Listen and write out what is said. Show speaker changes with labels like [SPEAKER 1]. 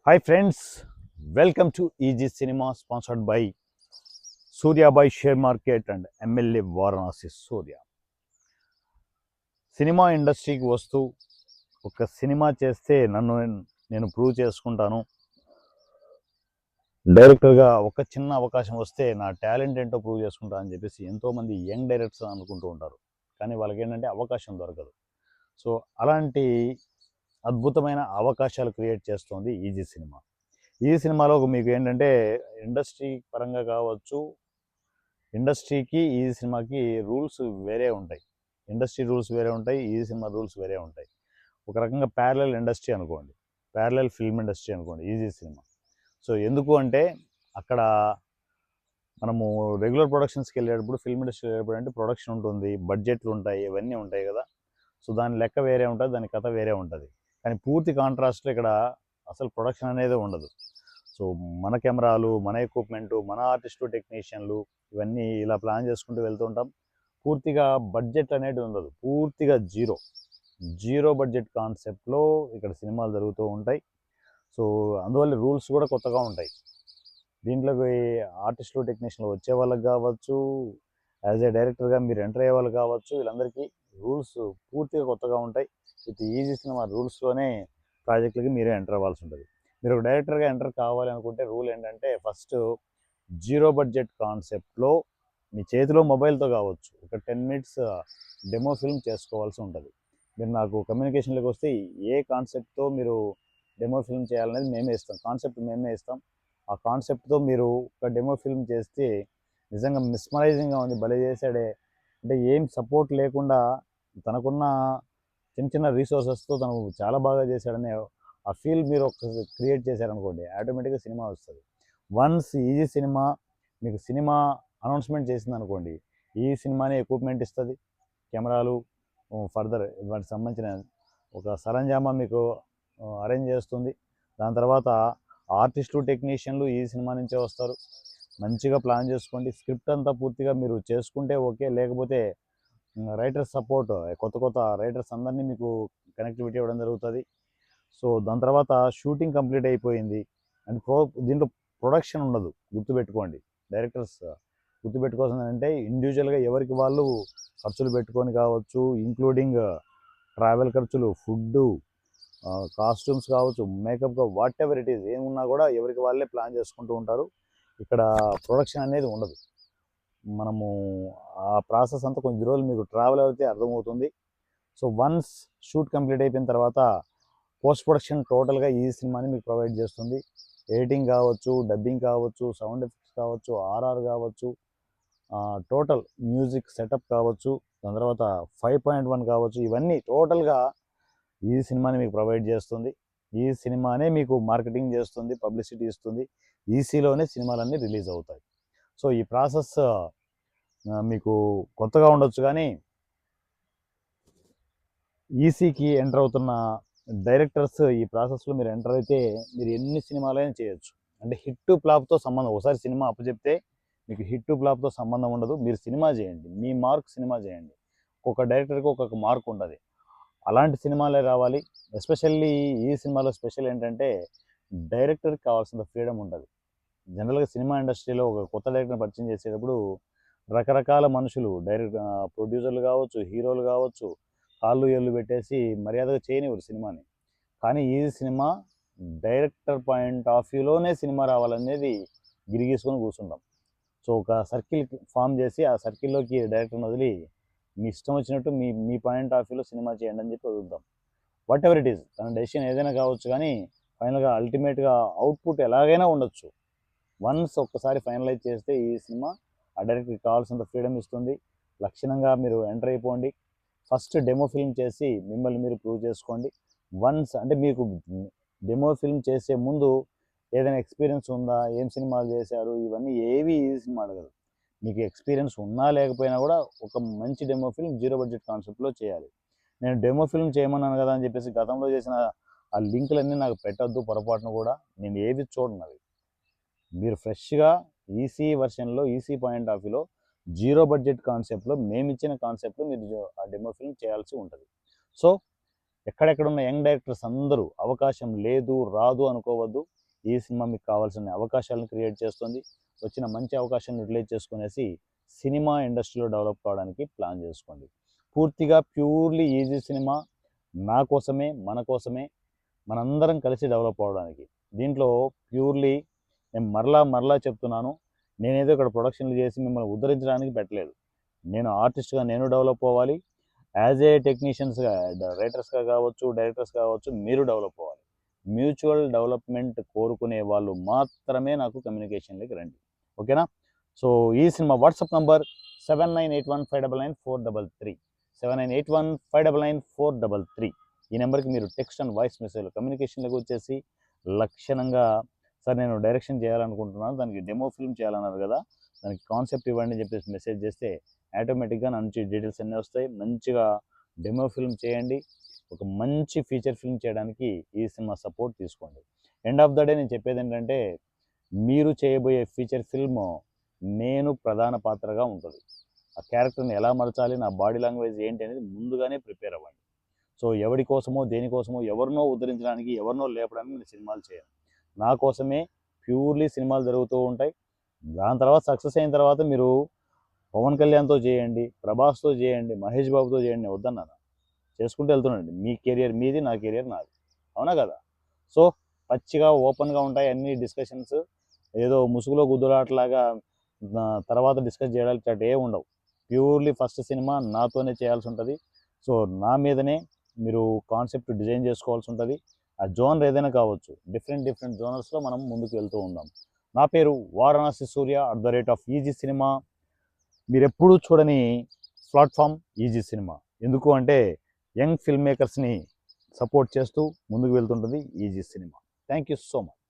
[SPEAKER 1] Hi friends, welcome to EG Cinema sponsored by Surya by Share Market and MLA Varanasi Surya. Cinema ఇండస్ట్రీకి వస్తూ ఒక cinema చేస్తే నేను prove చేసుకుంటాను. డైరెక్టర్గా ఒక చిన్న అవకాశం వస్తే నా టాలెంట్ ఏంటో ప్రూవ్ చేసుకుంటా అని చెప్పేసి ఎంతోమంది యంగ్ డైరెక్టర్స్ అనుకుంటూ ఉంటారు. కానీ వాళ్ళకి ఏంటంటే అవకాశం దొరకదు. సో అలాంటి అద్భుతమైన అవకాశాలు క్రియేట్ చేస్తోంది ఈజీ సినిమా. ఈ సినిమాలో మీకు ఏంటంటే ఇండస్ట్రీ పరంగా కావచ్చు, ఇండస్ట్రీకి ఈ సినిమాకి రూల్స్ వేరే ఉంటాయి. ఇండస్ట్రీ రూల్స్ వేరే ఉంటాయి, ఈ సినిమా రూల్స్ వేరే ఉంటాయి. ఒక రకంగా ప్యారలల్ ఇండస్ట్రీ అనుకోండి, ప్యారలల్ ఫిల్మ్ ఇండస్ట్రీ అనుకోండి ఈజీ సినిమా. సో ఎందుకు అంటే అక్కడ మనము రెగ్యులర్ ప్రొడక్షన్స్కి వెళ్ళేటప్పుడు, ఫిల్మ్ ఇండస్ట్రీకి వెళ్ళేటప్పుడు అంటే ప్రొడక్షన్ ఉంటుంది, బడ్జెట్లు ఉంటాయి, ఇవన్నీ ఉంటాయి కదా. సో దాని లెక్క వేరే ఉంటుంది, దాని కథ వేరే ఉంటుంది. కానీ పూర్తి కాంట్రాస్ట్లో ఇక్కడ అసలు ప్రొడక్షన్ అనేది ఉండదు. సో మన కెమెరాలు, మన ఎక్విప్మెంటు, మన ఆర్టిస్టు, టెక్నీషియన్లు ఇవన్నీ ఇలా ప్లాన్ చేసుకుంటూ వెళ్తూ ఉంటాం. పూర్తిగా బడ్జెట్ అనేది ఉండదు, పూర్తిగా జీరో బడ్జెట్ కాన్సెప్ట్లో ఇక్కడ సినిమాలు జరుగుతూ ఉంటాయి. సో అందువల్ల రూల్స్ కూడా కొత్తగా ఉంటాయి. దీంట్లోకి ఆర్టిస్టులు, టెక్నీషియన్లు వచ్చే వాళ్ళకి కావచ్చు, యాజ్ ఏ డైరెక్టర్గా మీరు ఎంటర్ అయ్యే వాళ్ళు కావచ్చు, వీళ్ళందరికీ రూల్స్ పూర్తిగా కొత్తగా ఉంటాయి. విత్ ఈజీ సినిమా రూల్స్లోనే ప్రాజెక్టులకి మీరే ఎంటర్ అవ్వాల్సి ఉంటుంది. మీరు ఒక డైరెక్టర్గా ఎంటర్ కావాలి అనుకుంటే రూల్ ఏంటంటే ఫస్ట్ జీరో బడ్జెట్ కాన్సెప్ట్లో మీ చేతిలో మొబైల్తో కావచ్చు ఒక 10 minutes డెమో ఫిల్మ్ చేసుకోవాల్సి ఉంటుంది. మీరు నాకు కమ్యూనికేషన్లోకి వస్తే ఏ కాన్సెప్ట్తో మీరు డెమో ఫిల్మ్ చేయాలనేది మేమే ఇస్తాం, కాన్సెప్ట్ మేమే ఇస్తాం. ఆ కాన్సెప్ట్తో మీరు ఒక డెమో ఫిల్మ్ చేస్తే నిజంగా మిస్మరైజింగ్గా ఉంది, భలే చేశాడే అంటే ఏం సపోర్ట్ లేకుండా తనకున్న చిన్న చిన్న రీసోర్సెస్తో తను చాలా బాగా చేశాడనే ఆ ఫీల్ మీరు ఒక క్రియేట్ చేశారనుకోండి, ఆటోమేటిక్గా సినిమా వస్తుంది. వన్స్ ఈజీ సినిమా మీకు సినిమా అనౌన్స్మెంట్ చేసింది అనుకోండి, ఈ సినిమానే ఎక్విప్మెంట్ ఇస్తుంది, కెమెరాలు, ఫర్దర్ వాటికి సంబంధించిన ఒక సరంజామా మీకు అరేంజ్ చేస్తుంది. దాని తర్వాత ఆర్టిస్టులు, టెక్నీషియన్లు ఈ సినిమా నుంచే వస్తారు. మంచిగా ప్లాన్ చేసుకోండి, స్క్రిప్ట్ అంతా పూర్తిగా మీరు చేసుకుంటే ఓకే, లేకపోతే రైటర్ సపోర్ట్, కొత్త రైటర్స్ అందరినీ మీకు కనెక్టివిటీ ఇవ్వడం జరుగుతుంది. సో దాని తర్వాత షూటింగ్ కంప్లీట్ అయిపోయింది అండ్ దీంట్లో ప్రొడక్షన్ ఉండదు, గుర్తుపెట్టుకోండి. డైరెక్టర్స్ గుర్తుపెట్టుకోవాల్సింది అంటే ఇండివిజువల్గా ఎవరికి వాళ్ళు ఖర్చులు పెట్టుకొని కావచ్చు, ఇంక్లూడింగ్ ట్రావెల్ ఖర్చులు, ఫుడ్డు, కాస్ట్యూమ్స్ కావచ్చు, makeup, what ever it is, ఏమున్నా కూడా ఎవరికి వాళ్ళే ప్లాన్ చేసుకుంటూ ఉంటారు. ఇక్కడ ప్రొడక్షన్ అనేది ఉండదు. మనము ఆ ప్రాసెస్ అంతా కొంచెం రోజులు మీకు ట్రావెల్ అయితే అర్థమవుతుంది. సో వన్స్ షూట్ కంప్లీట్ అయిపోయిన తర్వాత పోస్ట్ ప్రొడక్షన్ టోటల్గా ఈ సినిమాని మీకు ప్రొవైడ్ చేస్తుంది. ఎడిటింగ్ కావచ్చు, డబ్బింగ్ కావచ్చు, సౌండ్ ఎఫెక్ట్స్ కావచ్చు, ఆర్ఆర్ కావచ్చు, టోటల్ మ్యూజిక్ సెటప్ కావచ్చు, దాని తర్వాత 5.1 కావచ్చు, ఇవన్నీ టోటల్గా ఈ సినిమాని మీకు ప్రొవైడ్ చేస్తుంది. ఈ సినిమానే మీకు మార్కెటింగ్ చేస్తుంది, పబ్లిసిటీ ఇస్తుంది. ఈసీలోనే సినిమాలన్నీ రిలీజ్ అవుతాయి. సో ఈ ప్రాసెస్ మీకు కొత్తగా ఉండొచ్చు, కానీ ఈసీకి ఎంటర్ అవుతున్న డైరెక్టర్స్ ఈ ప్రాసెస్లో మీరు ఎంటర్ అయితే మీరు ఎన్ని సినిమాలైనా చేయొచ్చు. అంటే హిట్ టు ఫ్లాప్తో సంబంధం, ఒకసారి సినిమా అప్పచెప్తే మీకు హిట్ టు ఫ్లాప్తో సంబంధం ఉండదు. మీరు సినిమా చేయండి, మీ మార్క్ సినిమా చేయండి. ఒక్కొక్క డైరెక్టర్కి ఒక్కొక్క మార్క్ ఉంటుంది, అలాంటి సినిమాలే రావాలి. ఎస్పెషల్లీ ఈ సినిమాలో స్పెషల్ ఏంటంటే డైరెక్టర్కి కావాల్సిన ఫ్రీడమ్ ఉంటుంది. జనరల్గా సినిమా ఇండస్ట్రీలో ఒక కొత్త డైరెక్టర్ని పరిచయం చేసేటప్పుడు రకరకాల మనుషులు, ప్రొడ్యూసర్లు కావచ్చు, హీరోలు కావచ్చు, కాళ్ళు ఏళ్ళు పెట్టేసి మర్యాదగా చేయనివ్వరు సినిమాని. కానీ ఈ సినిమా డైరెక్టర్ పాయింట్ ఆఫ్ వ్యూలోనే సినిమా రావాలనేది గిరిగీసుకొని కూర్చుంటాం. సో ఒక సర్కిల్ ఫామ్ చేసి ఆ సర్కిల్లోకి డైరెక్టర్ని వదిలి మీ ఇష్టం వచ్చినట్టు మీ మీ పాయింట్ ఆఫ్ వ్యూలో సినిమా చేయండి అని చెప్పి వదులుతాం. వాట్ ఎవర్ ఇట్ ఈస్, తన డెసిషన్ ఏదైనా కావచ్చు, కానీ ఫైనల్గా అల్టిమేట్గా అవుట్పుట్ ఎలాగైనా ఉండొచ్చు. వన్స్ ఒక్కసారి ఫైనలైజ్ చేస్తే ఈ సినిమా ఆ డైరెక్టర్కి కావాల్సినంత ఫ్రీడమ్ ఇస్తుంది. లక్షణంగా మీరు ఎంటర్ అయిపోండి, ఫస్ట్ డెమో ఫిల్మ్ చేసి మిమ్మల్ని మీరు ప్రూవ్ చేసుకోండి. వన్స్ అంటే మీకు డెమో ఫిల్మ్ చేసే ముందు ఏదైనా ఎక్స్పీరియన్స్ ఉందా, ఏం సినిమాలు చేశారు, ఇవన్నీ ఏవి ఈ సినిమా అడగదు. మీకు ఎక్స్పీరియన్స్ ఉన్నా లేకపోయినా కూడా ఒక మంచి డెమో ఫిల్మ్ జీరో బడ్జెట్ కాన్సెప్ట్లో చేయాలి. నేను డెమో ఫిల్మ్ చేయమన్నాను కదా అని చెప్పేసి గతంలో చేసిన ఆ లింకులన్నీ నాకు పెట్టద్దు పొరపాటును కూడా. నేను ఏవి చూడను అవి. మీరు ఫ్రెష్గా ఈసీ వర్షన్లో, ఈసీ పాయింట్ ఆఫ్ వ్యూలో, జీరో బడ్జెట్ కాన్సెప్ట్లో, మేమిచ్చిన కాన్సెప్ట్లో మీరు ఆ డెమో ఫిల్మ్ చేయాల్సి ఉంటుంది. సో ఎక్కడెక్కడ ఉన్న యంగ్ డైరెక్టర్స్ అందరూ అవకాశం లేదు రాదు అనుకోవద్దు. ఈ సినిమా మీకు కావాల్సిన అవకాశాలను క్రియేట్ చేస్తుంది. వచ్చిన మంచి అవకాశాలను యూటిలైజ్ చేసుకునేసి సినిమా ఇండస్ట్రీలో డెవలప్ కావడానికి ప్లాన్ చేసుకోండి. పూర్తిగా ప్యూర్లీ ఈజీ సినిమా నా కోసమే, మన కోసమే, మనందరం కలిసి డెవలప్ అవ్వడానికి. దీంట్లో ప్యూర్లీ నేను మరలా చెప్తున్నాను, నేనేదో ఇక్కడ ప్రొడక్షన్లు చేసి మిమ్మల్ని ఉద్ధరించడానికి పెట్టలేదు. నేను ఆర్టిస్ట్గా నేను డెవలప్ అవ్వాలి. యాజ్ ఏ టెక్నీషియన్స్గా, రైటర్స్గా కావచ్చు, డైరెక్టర్స్ కావచ్చు, మీరు డెవలప్ అవ్వాలి. మ్యూచువల్ డెవలప్మెంట్ కోరుకునే వాళ్ళు మాత్రమే నాకు కమ్యూనికేషన్లోకి రండి. ఓకేనా? సో ఈ సినిమా వాట్సాప్ నంబర్ 7981599433 7981599433. ఈ నెంబర్కి మీరు టెక్స్ట్ అండ్ వాయిస్ మెసేజ్ కమ్యూనికేషన్లోకి వచ్చేసి లక్షణంగా సార్ నేను డైరెక్షన్ చేయాలనుకుంటున్నాను, దానికి డెమో ఫిల్మ్ చేయాలన్నారు కదా, దానికి కాన్సెప్ట్ ఇవ్వండి అని చెప్పేసి మెసేజ్ చేస్తే ఆటోమేటిక్గా నా నుంచి డీటెయిల్స్ అన్నీ వస్తాయి. మంచిగా డెమో ఫిల్మ్ చేయండి. ఒక మంచి ఫీచర్ ఫిల్మ్ చేయడానికి ఈ సినిమా సపోర్ట్ తీసుకోండి. ఎండ్ ఆఫ్ ద డే నేను చెప్పేది ఏంటంటే, మీరు చేయబోయే ఫీచర్ ఫిల్మ్ నేను ప్రధాన పాత్రగా ఉంటుంది. ఆ క్యారెక్టర్ని ఎలా మలచాలి, నా బాడీ లాంగ్వేజ్ ఏంటి అనేది ముందుగానే ప్రిపేర్ అవ్వండి. సో ఎవరి కోసమో దేనికోసమో ఎవరినో ఉద్ధరించడానికి, ఎవరినో లేపడానికి నేను సినిమాలు చేయను. నా కోసమే ప్యూర్లీ సినిమాలు జరుగుతూ ఉంటాయి. దాని తర్వాత సక్సెస్ అయిన తర్వాత మీరు పవన్ కళ్యాణ్తో చేయండి, ప్రభాస్తో చేయండి, మహేష్ బాబుతో చేయండి, వద్దన్నాను. చేసుకుంటూ వెళ్తున్నాండి. మీ కెరియర్ మీది, నా కెరియర్ నాది. అవునా కదా? సో పచ్చిగా ఓపెన్గా ఉంటాయి అన్ని డిస్కషన్స్. ఏదో ముసుగులో గుద్దులాటలాగా తర్వాత డిస్కస్ చేయడానికి అటు ఏమి ఉండవు. ప్యూర్లీ ఫస్ట్ సినిమా నాతోనే చేయాల్సి ఉంటుంది. సో నా మీదనే మీరు కాన్సెప్ట్ డిజైన్ చేసుకోవాల్సి ఉంటుంది. ఆ జోనర్ ఏదైనా కావచ్చు, డిఫరెంట్ జోనర్స్లో మనం ముందుకు వెళ్తూ ఉందాం. నా పేరు వారణాసి సూర్య @ఈజీ సినిమా. మీరు ఎప్పుడూ చూడని ప్లాట్ఫామ్ ఈజీ సినిమా. ఎందుకు అంటే యంగ్ ఫిల్మ్ మేకర్స్ని సపోర్ట్ చేస్తూ ముందుకు వెళ్తుంటుంది ఈజీ సినిమా. Thank you so much.